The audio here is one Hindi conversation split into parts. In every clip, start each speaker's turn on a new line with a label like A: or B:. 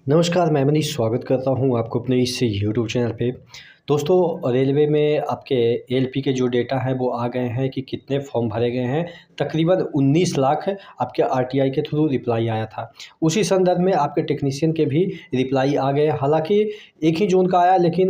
A: नमस्कार, मैं मनीष स्वागत करता हूँ आपको अपने इस यूट्यूब चैनल पे। दोस्तों, रेलवे में आपके एएलपी के जो डेटा हैं वो आ गए हैं कि कितने फॉर्म भरे गए हैं। तकरीबन 19 लाख आपके आरटीआई के थ्रू रिप्लाई आया था। उसी संदर्भ में आपके टेक्नीशियन के भी रिप्लाई आ गए। हालाँकि एक ही ज़ोन का आया, लेकिन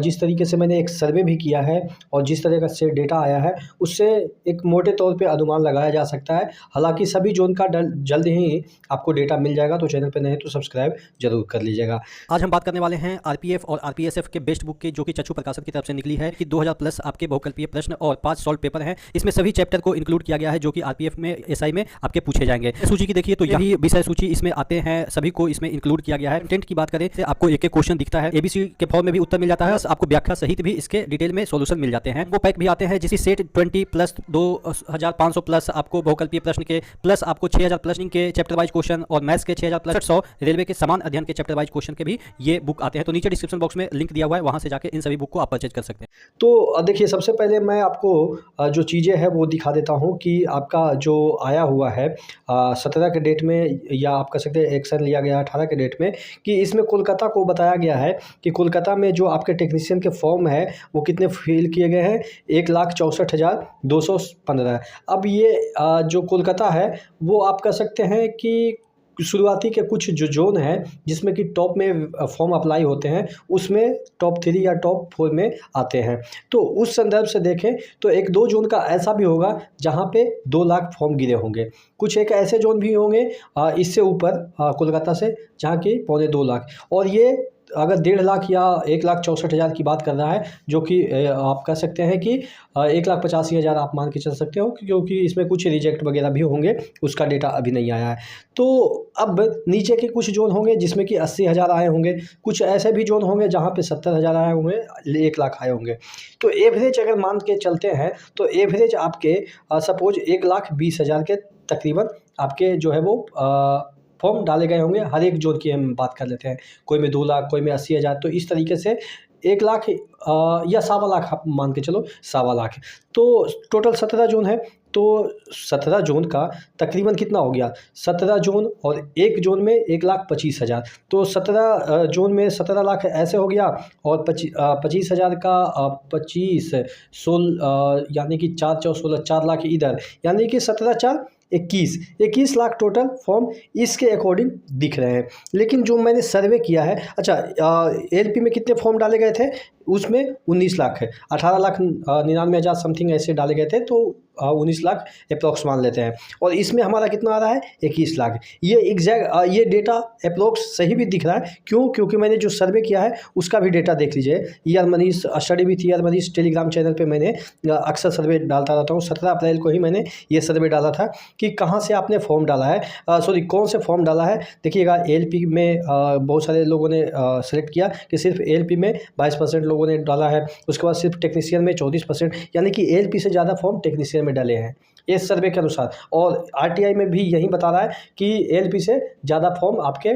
A: जिस तरीके से मैंने एक सर्वे भी किया है और जिस तरह का से डेटा आया है, उससे एक मोटे तौर पे अनुमान लगाया जा सकता है। हालाँकि सभी ज़ोन का जल्द ही आपको डेटा मिल जाएगा, तो चैनल पे नए हैं तो सब्सक्राइब ज़रूर कर लीजिएगा।
B: आज हम बात करने वाले हैं आरपीएफ और आरपीएसएफ के बेस्ट बुक की, जो कि चक्षु प्रकाशन की तरफ से निकली है कि 2000 प्लस आपके बहुकल्पीय प्रश्न और 5 सॉल्व पेपर हैं। इसमें सभी चैप्टर को इंक्लूड किया गया है जो कि आरपीएफ में, एसआई में आपके पूछे जाएंगे। सूची की देखिए तो यही विषय सूची इसमें आते हैं, सभी को इसमें इंक्लूड किया गया है। कंटेंट की बात करें तो आपको एक एक क्वेश्चन दिखता है, एबीसी के फॉर्म में भी उत्तर मिल जाता है, आपको व्याख्या सहित भी इसके डिटेल में सॉल्यूशन मिल जाते हैं। वो पैक भी आते हैं जिसकी सेट 20 प्लस 2500 प्लस आपको बहुकल्पीय प्रश्न के, प्लस आपको 6000 प्लस के चैप्टर वाइज क्वेश्चन और मैथ्स के 6000 प्लस 100 रेलवे के समान अध्ययन के चैप्टर वाइज क्वेश्चन के भी ये बुक आते हैं। तो नीचे डिस्क्रिप्शन बॉक्स में लिंक दिया हुआ है, वहां से जाके इन सभी बुक को आप परचेज कर सकते हैं।
A: तो देखिए, सबसे पहले मैं आपको जो चीज़ें हैं वो दिखा देता हूँ कि आपका जो आया हुआ है 17 के डेट में, या आप कह सकते हैं एक्शन लिया गया 18 के डेट में, कि इसमें कोलकाता को बताया गया है कि कोलकाता में जो आपके टेक्नीशियन के फॉर्म है वो कितने फिल किए गए हैं, 1,64,215। अब ये जो कोलकाता है वो आप कह सकते हैं कि शुरुआती के कुछ जो ज़ोन है जिसमें कि टॉप में फॉर्म अप्लाई होते हैं, उसमें टॉप 3 या टॉप 4 में आते हैं। तो उस संदर्भ से देखें तो 1-2 ज़ोन का ऐसा भी होगा जहां पे 2 लाख फॉर्म गिरे होंगे। कुछ एक ऐसे ज़ोन भी होंगे इससे ऊपर कोलकाता से, जहां की 2.25 लाख, और ये अगर 1.5 लाख या 1,64,000 की बात कर रहा है, जो कि आप कह सकते हैं कि 1,85,000 आप मान के चल सकते हो, क्योंकि इसमें कुछ रिजेक्ट वगैरह भी होंगे, उसका डेटा अभी नहीं आया है। तो अब नीचे के कुछ जोन होंगे जिसमें कि 80,000 आए होंगे, कुछ ऐसे भी जोन होंगे जहाँ पे 70,000 आए होंगे, 1 लाख आए होंगे। तो एवरेज अगर मान के चलते हैं तो एवरेज आपके सपोज 1,20,000 के तकरीबन आपके जो है वो फॉर्म डाले गए होंगे। हर एक जोन की हम बात कर लेते हैं, कोई में 2 लाख, कोई में 80,000, तो इस तरीके से 1 लाख या 1.25 लाख आप मान के चलो, 1.25 लाख। तो टोटल 17 जोन है, तो 17 जोन का तकरीबन कितना हो गया, 17 जोन और एक जोन में 1,25,000, तो 17 जोन में 17 लाख ऐसे हो गया, और 25,000 का 25 16 यानी कि 4 4 16 4 लाख इधर, यानी कि 17 4 21 लाख टोटल फॉर्म इसके अकॉर्डिंग दिख रहे हैं। लेकिन जो मैंने सर्वे किया है, अच्छा, एलपी में कितने फॉर्म डाले गए थे, उसमें 19 लाख है, 18,99,000 समथिंग ऐसे डाले गए थे, तो 19 लाख अप्रोक्स मान लेते हैं। और इसमें हमारा कितना आ रहा है, 21 लाख। ये एग्जैक्ट ये डेटा अप्रोक्स सही भी दिख रहा है। क्यों? क्योंकि मैंने जो सर्वे किया है उसका भी डेटा देख लीजिए। ER Manish study with ER Manish Telegram channel पे मैंने अक्सर सर्वे डालता रहता हूँ। 17 अप्रैल को ही मैंने ये सर्वे डाला था कि कहाँ से आपने फॉर्म डाला है, सॉरी कौन से फॉर्म डाला है। देखिएगा, एएलपी में बहुत सारे लोगों ने सेलेक्ट किया कि सिर्फ एएलपी में 22% लोगों ने डाला है, उसके बाद सिर्फ टेक्नीशियन में 34%, यानी कि एएलपी से ज़्यादा फॉर्म टेक्नीशियन में डाले हैं इस सर्वे के अनुसार। और आरटीआई में भी यही बता रहा है कि एएलपी से ज़्यादा फॉर्म आपके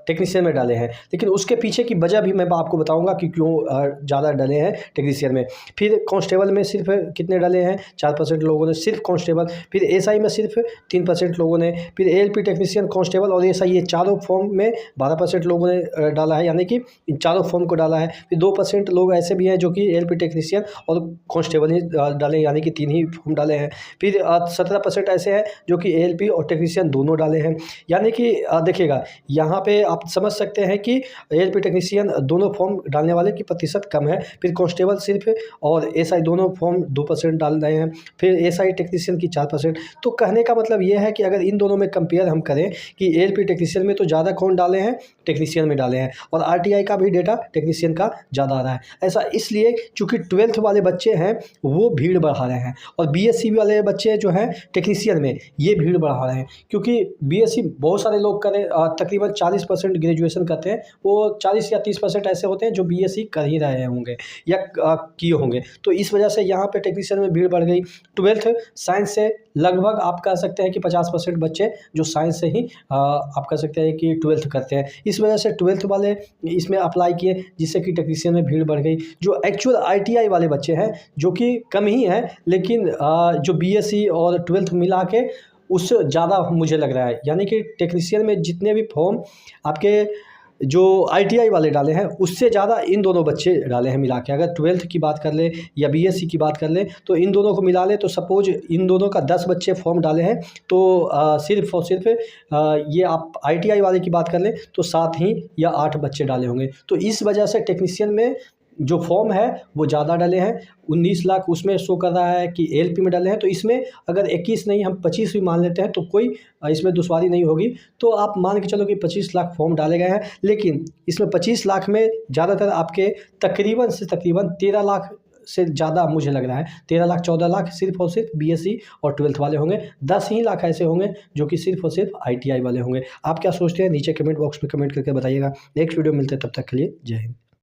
A: टेक्नीशियन में डाले हैं। लेकिन उसके पीछे की वजह भी मैं आपको बताऊंगा कि क्यों ज़्यादा डाले हैं टेक्नीशियन में। फिर कांस्टेबल में सिर्फ कितने डाले हैं, 4% लोगों ने सिर्फ कांस्टेबल। फिर एसआई में सिर्फ 3% लोगों ने। फिर एएलपी टेक्नीशियन, कांस्टेबल और एसआई, ये चारों फॉर्म में 12% लोगों ने डाला है, यानी कि इन चारों फॉर्म को डाला है। फिर 2% लोग ऐसे भी हैं जो कि एएलपी टेक्नीशियन और कांस्टेबल ही डाले, यानी कि 3 ही फॉर्म डाले हैं। फिर 17% ऐसे हैं जो कि एएलपी और टेक्नीशियन दोनों डाले हैं। यानी कि देखिएगा, यहाँ पे आप समझ सकते हैं कि एएलपी टेक्नीशियन दोनों फॉर्म डालने वाले की प्रतिशत कम है। फिर कांस्टेबल सिर्फ और एसआई दोनों फॉर्म 2% डाल रहे हैं। फिर एसआई टेक्नीशियन की 4%। तो कहने का मतलब ये है कि अगर इन दोनों में कंपेयर हम करें कि एएलपी टेक्नीशियन में तो ज़्यादा कौन डाले हैं, टेक्नीशियन में डाले हैं, और आरटीआई का भी डेटा टेक्नीशियन का ज़्यादा आ रहा है। ऐसा इसलिए चूँकि 12th वाले बच्चे हैं वो भीड़ बढ़ा रहे हैं, और बीएससी वाले बच्चे जो हैं टेक्नीशियन में ये भीड़ बढ़ा रहे हैं, क्योंकि बीएससी बहुत सारे लोग करें, तकरीबन 40% ग्रेजुएशन करते हैं, वो 40 या 30% ऐसे होते हैं जो बीएससी कर ही रहे होंगे या किए होंगे। तो इस वजह से यहाँ पे टेक्नीशियन में भीड़ बढ़ गई। 12th साइंस से लगभग आप कह सकते हैं कि 50% बच्चे जो साइंस से ही आप कह सकते हैं कि 12th करते हैं। इस वजह से 12th वाले इसमें अप्लाई किए, जिससे कि टेक्नीशियन में भीड़ बढ़ गई। जो एक्चुअल आईटीआई वाले बच्चे हैं, जो कि कम ही हैं, लेकिन जो बीएससी और 12th मिला के उससे ज़्यादा मुझे लग रहा है, यानी कि टेक्नीशियन में जितने भी फॉर्म आपके जो ITI वाले डाले हैं उससे ज़्यादा इन दोनों बच्चे डाले हैं मिला के। अगर 12th की बात कर लें या BSc की बात कर लें तो इन दोनों को मिला लें तो सपोज इन दोनों का 10 बच्चे फॉर्म डाले हैं तो सिर्फ और सिर्फ ये आप ITI वाले की बात कर लें तो 7 ही या 8 बच्चे डाले होंगे। तो इस वजह से टेक्नीशियन में जो फॉर्म है वो ज़्यादा डाले हैं। 19 लाख उसमें शो कर रहा है कि LP में डाले हैं, तो इसमें अगर 21 नहीं हम 25 भी मान लेते हैं तो कोई इसमें दुश्वारी नहीं होगी। तो आप मान के चलो कि 25 लाख फॉर्म डाले गए हैं, लेकिन इसमें 25 लाख में ज़्यादातर आपके तकरीबन से तकरीबन 13 लाख से ज़्यादा मुझे लग रहा है 13 लाख 14 लाख सिर्फ और सिर्फ BSc और 12th वाले होंगे। 10 ही लाख ऐसे होंगे जो कि सिर्फ और सिर्फ ITI वाले होंगे। आप क्या सोचते हैं नीचे कमेंट बॉक्स में कमेंट करके बताइएगा। नेक्स्ट वीडियो मिलते हैं, तब तक के लिए जय हिंद।